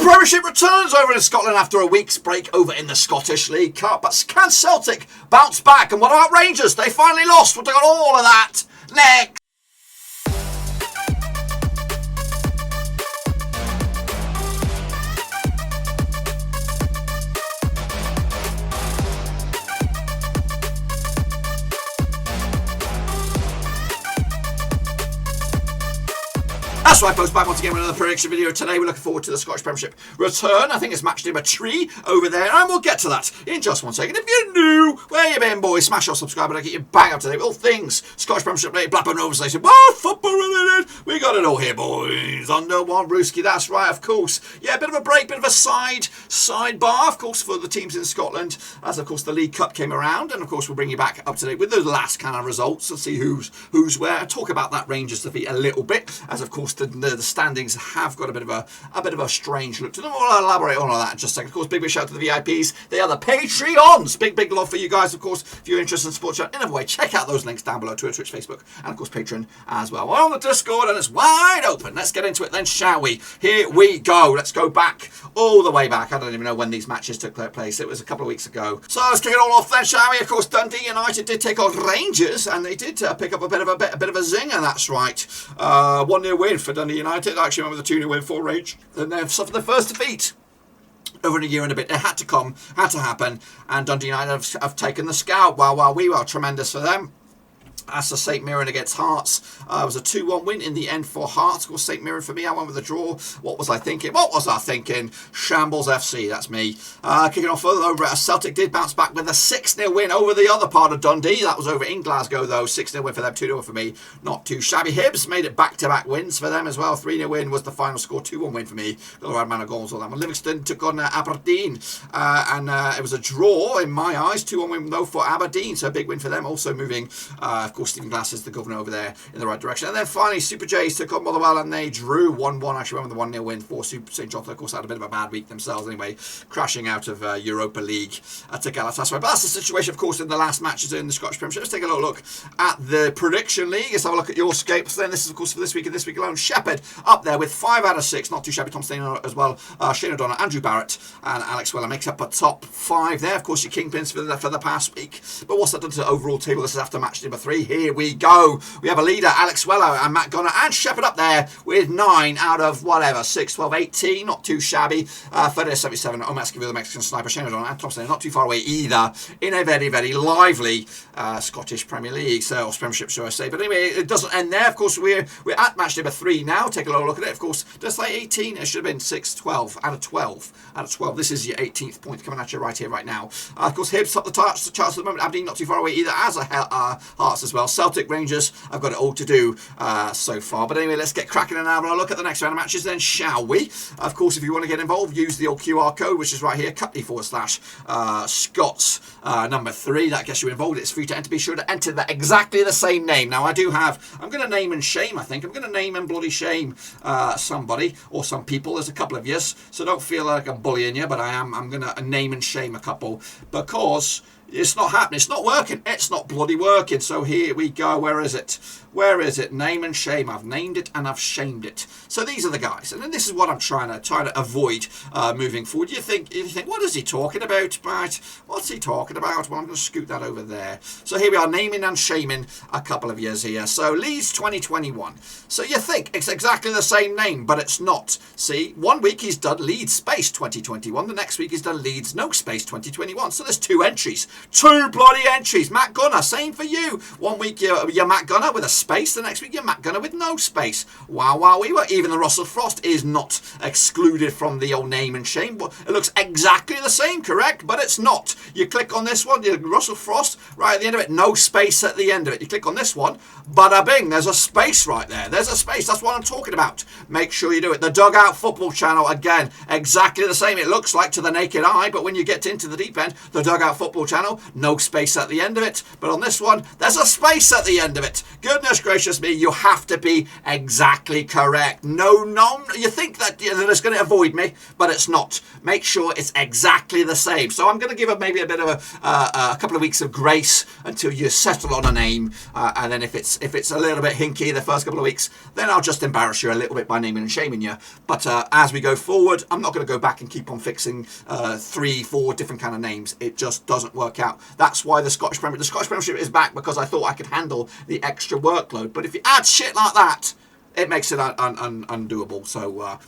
Premiership returns over in Scotland after a week's break over in the Scottish League Cup. But can Celtic bounce back? And what about Rangers? They finally lost. We'll talk all of that next. That's right, folks, back once again with another prediction video. Today we're looking forward to the Scottish Premiership return. I think it's match number 3 over there, and we'll get to that in just one second. If you're new, where you been, boys? Smash your subscribe button, get you bang up to date with all things Scottish Premiership related, Blackburn Rovers related, well, football related. We got it all here, boys. Under one Rooski, that's right, of course. Yeah, a bit of a break, bit of a sidebar, of course, for the teams in Scotland, as of course the League Cup came around, and of course we'll bring you back up to date with the last kind of results and see who's where. I'll talk about that Rangers defeat a little bit, as of course the standings have got a bit of a strange look to them. I'll elaborate on all that in just a second. Of course, big shout out to the VIPs. They are the Patreons. Big love for you guys, of course. If you're interested in sports chat in a way, check out those links down below: Twitter, Twitch, Facebook, and of course Patreon as well. We're on the Discord and it's wide open. Let's get into it then, shall we? Here we go. Let's go back, all the way back. I don't even know when these matches took place. It was a couple of weeks ago. So let's kick it all off then, shall we? Of course, Dundee United did take on Rangers, and they did pick up a bit of a zinger. That's right. 1-0 win for Dundee United. I actually remember the 2-0 win for Rangers, and they've suffered the first defeat over in a year and a bit. It had to happen, and Dundee United have taken the scalp. Wow, tremendous for them. As for St Mirren against Hearts, it was a 2-1 win in the end for Hearts. Of course, St Mirren for me, I went with a draw. What was I thinking? Shambles FC, that's me. Kicking off further over, Celtic did bounce back with a 6-0 win over the other part of Dundee. That was over in Glasgow, though. 6-0 win for them, 2-0 for me. Not too shabby. Hibs made it back-to-back wins for them as well. 3-0 win was the final score. 2-1 win for me. Got the right amount of goals on that one. Livingston took on Aberdeen, and it was a draw in my eyes. 2-1 win, though, for Aberdeen. So a big win for them. Also moving, of course, Stephen Glass is the governor over there in the right direction. And then finally, Super Jays took on Motherwell and they drew 1-1. Actually went with the 1-0 win for St Johnstone. Of course, had a bit of a bad week themselves anyway, crashing out of Europa League to Galatasaray. But that's the situation, of course, in the last matches in the Scottish Premiership. Let's take a little look at the Prediction League. Let's have a look at your scapes. Then this is, of course, for this week and this week alone. Shepherd up there with 5 out of 6. Not too shabby. Tom Stainer as well. Shane O'Donnell, Andrew Barrett, and Alex Weller makes up a top 5 there. Of course, your kingpins for the past week. But what's that done to the overall table? This is after match number 3. Here we go. We have a leader, Alex Weller and Matt Gunner, and Shepherd up there with 9 out of whatever, 6, 12, 18. Not too shabby. 30-77. Omeski with the Mexican sniper, Shane O'Donnell, and Tom Stainer not too far away either in a very, very lively Scottish Premier League, so or Premiership, shall I say. But anyway, it doesn't end there. Of course, we're at match number 3 now. Take a little look at it. Of course, just like 18, it should have been 6, 12 out of 12. This is your 18th point coming at you right here, right now. Of course, Hibs top the charts at the moment. Aberdeen not too far away either, as a Hearts as well. Celtic, Rangers, I've got it all to do so far. But anyway, let's get cracking and have a look at the next round of matches then, shall we? Of course, if you want to get involved, use the old QR code, which is right here, /Scots number 3. That gets you involved. It's free to enter. Be sure to enter exactly the same name. Now, I'm going to name and shame, I think. I'm going to name and bloody shame somebody or some people. There's a couple of yous, so don't feel like I'm bullying you, but I'm going to name and shame a couple because it's not happening. It's not working. It's not bloody working. So here we go. Where is it? Name and shame. I've named it and I've shamed it. So these are the guys, and then this is what I'm trying to avoid moving forward. You think, what is he talking about? Right? What's he talking about? Well, I'm going to scoot that over there. So here we are, naming and shaming a couple of years here. So Leeds 2021. So you think it's exactly the same name, but it's not. See, 1 week he's done Leeds space 2021. The next week he's done Leeds no space 2021. So there's 2 entries. 2 bloody entries. Matt Gunner, same for you. 1 week you're Matt Gunner with a space. The next week you're Matt Gunner with no space. Wow, we were. Even the Russell Frost is not excluded from the old name and shame. It looks exactly the same, correct? But it's not. You click on this one, Russell Frost, right at the end of it, no space at the end of it. You click on this one, bada bing, there's a space right there. There's a space. That's what I'm talking about. Make sure you do it. The Dugout Football Channel, again, exactly the same. It looks like to the naked eye, but when you get into the deep end, the Dugout Football Channel, no space at the end of it. But on this one, there's a space at the end of it. Goodness goodness gracious me, you have to be exactly correct. No, you think that it's going to avoid me, but it's not. Make sure it's exactly the same. So I'm going to give it maybe a bit of a couple of weeks of grace until you settle on a name, and then if it's a little bit hinky the first couple of weeks, then I'll just embarrass you a little bit by naming and shaming you. But as we go forward, I'm not going to go back and keep on fixing 3-4 different kind of names. It just doesn't work out. That's why the Scottish Premiership is back, because I thought I could handle the extra workload. But if you add shit like that, it makes it undoable. So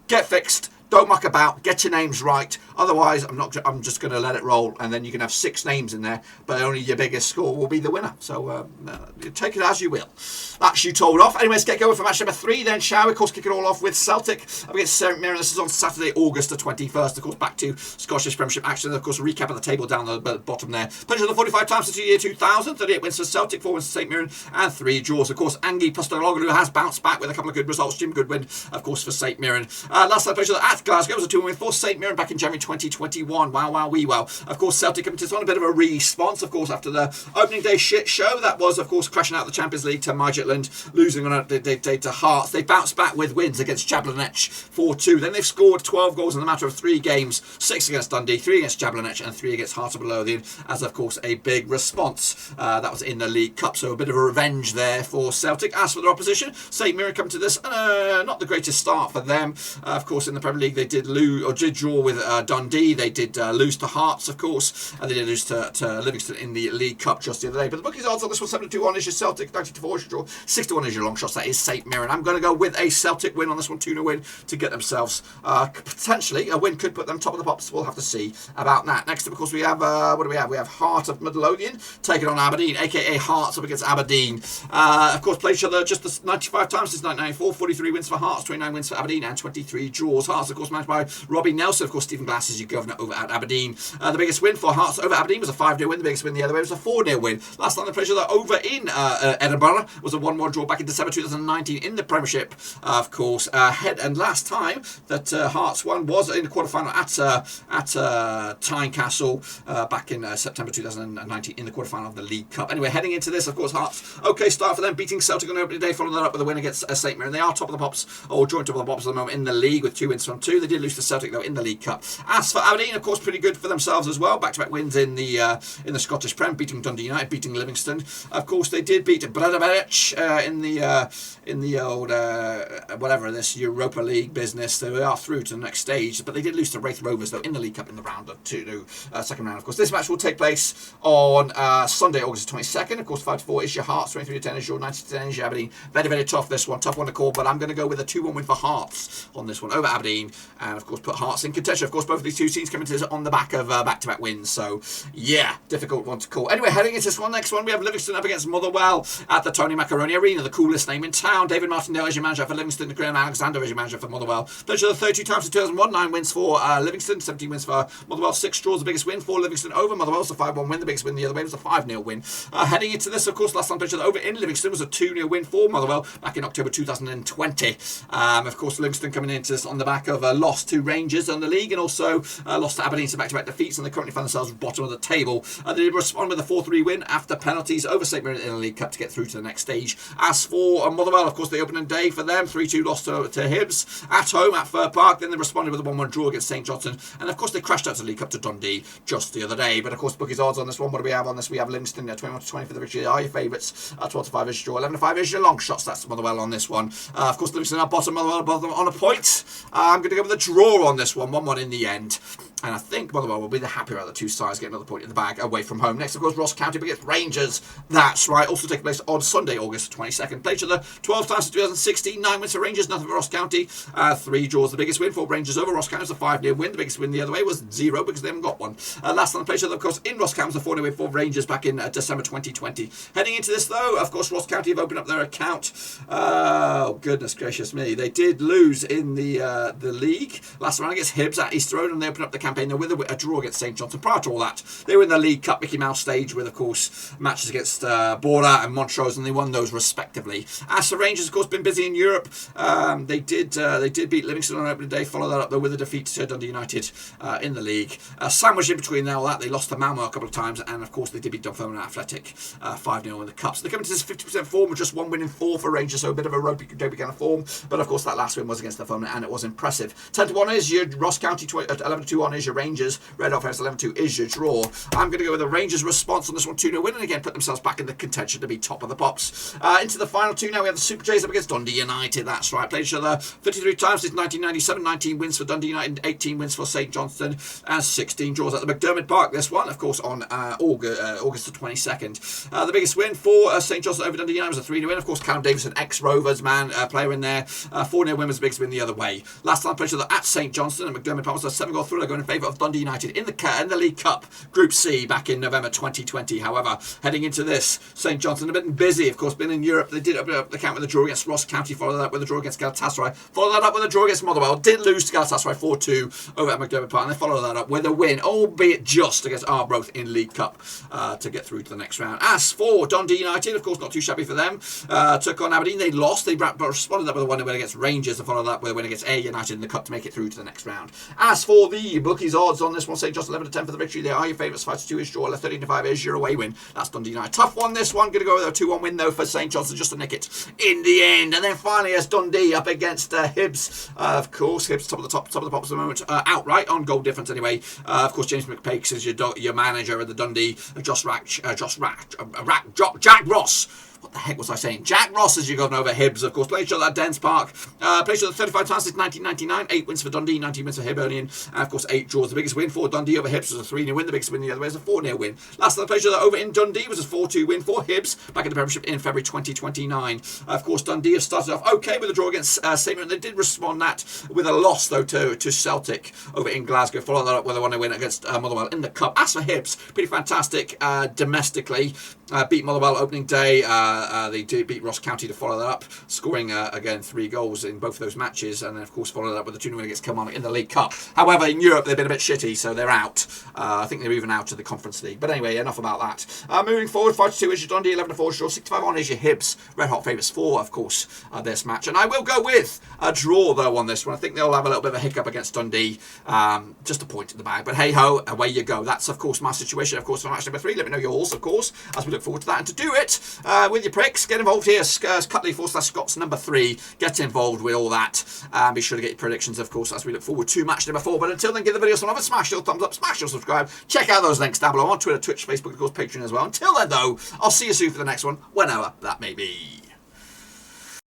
get fixed. Don't muck about. Get your names right. Otherwise, I'm just going to let it roll, and then you can have 6 names in there, but only your biggest score will be the winner. So take it as you will. That's you told off. Anyway, let's get going for match number 3 then, shall we? Of course, kick it all off with Celtic up against St Mirren. This is on Saturday, August the 21st. Of course, back to Scottish Premiership action. Of course, a recap of the table down the bottom there. Played on the 45 times since the year 2000. 38 wins for Celtic, 4 wins for St Mirren, and 3 draws. Of course, Angie Postologlu has bounced back with a couple of good results. Jim Goodwin, of course, for St Mirren. Last time played at Glasgow was a 2-win for St Mirren back in January 2021. Wow, wee wow. Of course, Celtic coming to on a bit of a response, of course, after the opening day shit show. That was, of course, crashing out the Champions League to Midlothian, losing on a day to Hearts. They bounced back with wins against Jablonec 4-2. Then they've scored 12 goals in a matter of 3 games, 6 against Dundee, 3 against Jablonec, and 3 against Hearts of Midlothian, as, of course, a big response. That was in the League Cup, so a bit of a revenge there for Celtic. As for their opposition, St Mirren come to this, not the greatest start for them. Of course, in the Premier League, they did draw with Dundee. They did lose to Hearts, of course, and they did lose to Livingston in the League Cup just the other day. But the bookies odds on this one, 7-2 is your Celtic, 90-4 is your draw, 6-1 is your long shots. That is St Mirren. I'm going to go with a Celtic win on this one, 2-0 win to get themselves potentially a win could put them top of the pops. We'll have to see about that. Next up, of course, we have what do we have? We have Heart of Midlothian taking on Aberdeen, aka Hearts up against Aberdeen. Of course, played each other just 95 times since 1994. 43 wins for Hearts, 29 wins for Aberdeen, and 23 draws. Hearts, of course, managed by Robbie Nelson. Of course, Stephen Glass is your governor over at Aberdeen. The biggest win for Hearts over Aberdeen was a 5-0 win. The biggest win the other way was a 4-0 win. Last time they played each other over in Edinburgh was a 1-1 draw back in December 2019 in the Premiership. Of course, and last time that Hearts won was in the quarterfinal at Tynecastle back in September 2019 in the quarterfinal of the League Cup. Anyway, heading into this, of course, Hearts, okay start for them, beating Celtic on the opening day, following that up with a win against St Mirren. They are top of the pops, or joint top of the pops at the moment in the league with 2 wins from 2. They did lose to Celtic though in the League Cup. As for Aberdeen, of course, pretty good for themselves as well. Back-to-back wins in the Scottish Prem, beating Dundee United, beating Livingston. Of course, they did beat Bradaberic in the old whatever this Europa League business. They are through to the next stage, but they did lose to Wraith Rovers though in the League Cup in the round of 2, second round. Of course, this match will take place on Sunday, August 22nd. Of course, 5-4 is your Hearts, 23-10 is your 90-10 is your Aberdeen. Very, very tough this one, tough one to call, but I'm going to go with a 2-1 win for Hearts on this one over Aberdeen, and of course put Hearts in contention. Of course, both of these two teams coming to this on the back of back-to-back wins, so yeah, difficult one to call. Anyway, heading into this one, next one we have Livingston up against Motherwell at the Tony Macaroni Arena, the coolest name in town. David Martindale is your manager for Livingston, Graham Alexander is your manager for Motherwell. Played each other 32 times in 2001, 9 wins for Livingston, 17 wins for Motherwell, 6 draws. The biggest win for Livingston over Motherwell was a 5-1 win. The biggest win the other way was a 5-0 win. Heading into this, of course, last time played each other over in Livingston was a 2-0 win for Motherwell back in October 2020. Of course, Livingston coming into this on the back of a loss to Rangers on the league, and also lost to Aberdeen, so back-to-back defeats, and they currently find themselves bottom of the table. They did respond with a 4-3 win after penalties over St Mirren in the League Cup to get through to the next stage. As for Motherwell, of course, the opening day for them, 3-2 loss to Hibs at home at Fir Park. Then they responded with a 1-1 draw against St Johnstone, and of course they crashed out to the League Cup to Dundee just the other day. But of course, bookies odds on this one, what do we have on this? We have Livingston 21-20 for the victory. Are your favourites? 12-5 is your draw, 11-5 is your long shots. That's Motherwell on this one. Of course, Livingston are bottom, Motherwell bottom on a point. I'm going to go with a draw on this one, 1-1 in the end. And I think Motherwell will be the happier out of the two sides, getting another point in the bag away from home. Next, of course, Ross County against Rangers. That's right. Also taking place on Sunday, August 22nd. Played each other 12 times in 2016. 9 wins for Rangers, nothing for Ross County. 3 draws. The biggest win for Rangers over Ross County was a 5-0 win. The biggest win the other way was 0 because they haven't got one. Last time they played each other, of course, in Ross County was a 4-0 win for Rangers back in December 2020. Heading into this, though, of course, Ross County have opened up their account. Oh, goodness gracious me. They did lose in the league last round against Hibs at Easter Road, and they opened up the campaign, though, with a draw against St Johnstone. Prior to all that, they were in the League Cup Mickey Mouse stage with, of course, matches against Bora and Montrose, and they won those respectively. As for Rangers, of course, been busy in Europe. They did beat Livingston on opening day, follow that up, though, with a defeat to Dundee United in the league. Sandwiched in between all that, they lost to Malmo a couple of times, and, of course, they did beat Dunfermline Athletic 5-0 in the Cup. So they come into this 50% form with just 1 win in 4 for Rangers, so a bit of a ropey kind of form. But, of course, that last win was against Dunfermline, and it was impressive. 10-1 is your Ross County, 11-2 on is your Rangers. Red Hot Fans 11-2 is your draw. I'm going to go with the Rangers response on this one, 2-0 win, and again put themselves back in the contention to be top of the pops. Into the final two now, we have the Super Jays up against Dundee United. That's right, played each other 53 times since 1997. 19 wins for Dundee United, 18 wins for St Johnstone, and 16 draws at the McDermott Park. This one, of course, on August the 22nd. The biggest win for St Johnstone over Dundee United was a 3-0 win. Of course, Callum Davison, ex-Rovers man, player in there. 4-0 win was the biggest win the other way. Last time played each other at St Johnstone, and McDermott Park was a 7-goal thriller going in favour of Dundee United in the League Cup Group C back in November 2020. However, heading into this, St Johnstone a bit busy, of course, been in Europe. They did open up the count with a draw against Ross County, followed that up with a draw against Galatasaray, followed that up with a draw against Motherwell, did lose to Galatasaray 4-2 over at McDermott Park, and they followed that up with a win, albeit just against Arbroath in League Cup to get through to the next round. As for Dundee United, of course, not too shabby for them. Took on Aberdeen, they lost, they responded up with a 1-0 win against Rangers, and followed that up with a win against Ayr United in the Cup to make it through to the next round. As for the bookies odds on this one, St Johnstone 11-10 for the victory. They are your favourites, 5-2 is draw, 13-5 is your away win. That's Dundee United. Tough one, this one. Going to go with a 2-1 win, though, for St Johnstone, just to nick it in the end. And then finally, as Dundee up against Hibs. Of course, Hibs top of the pops at the moment, outright on goal difference anyway. Of course, James McPakes is your manager of the Dundee. Jack Ross. What the heck was I saying? Jack Ross as you got over Hibs, of course. Played each other at Dens Park. Played each other 35 times since 1999. 8 wins for Dundee, 19 wins for Hibernian. And, of course, 8 draws. The biggest win for Dundee over Hibs was a 3-0 win. The biggest win the other way was a 4-0 win. Last time they played each other over in Dundee was a 4-2 win for Hibs back in the Premiership in February 2029. Of course, Dundee have started off okay with a draw against St Mirren. They did respond that with a loss, though, to Celtic over in Glasgow. Followed that up with a 1-0 win against Motherwell in the Cup. As for Hibs, pretty fantastic domestically. Beat Motherwell opening day. They did beat Ross County to follow that up, scoring again 3 goals in both of those matches, and then of course followed that up with a 2-0 win against Kilmarnock in the League Cup. However, in Europe they've been a bit shitty, so they're out. I think they're even out of the Conference League. But anyway, enough about that. Moving forward, 5-2 is your Dundee, 11-4 draw, 6-5 on is your Hibs. Red hot favourites for, of course, this match. And I will go with a draw though on this one. I think they'll have a little bit of a hiccup against Dundee, just a point in the bag. But hey ho, away you go. That's of course my situation. Of course, for match number 3. Let me know yours, of course, as we look forward to that. And to do it with your pricks, get involved here. Cutley4/Scots number 3. Get involved with all that. Be sure to get your predictions, of course, as we look forward to match number 4. But until then, give the video some love, smash your thumbs up, smash your subscribe. Check out those links down below on Twitter, Twitch, Facebook, of course, Patreon as well. Until then, though, I'll see you soon for the next one, whenever that may be.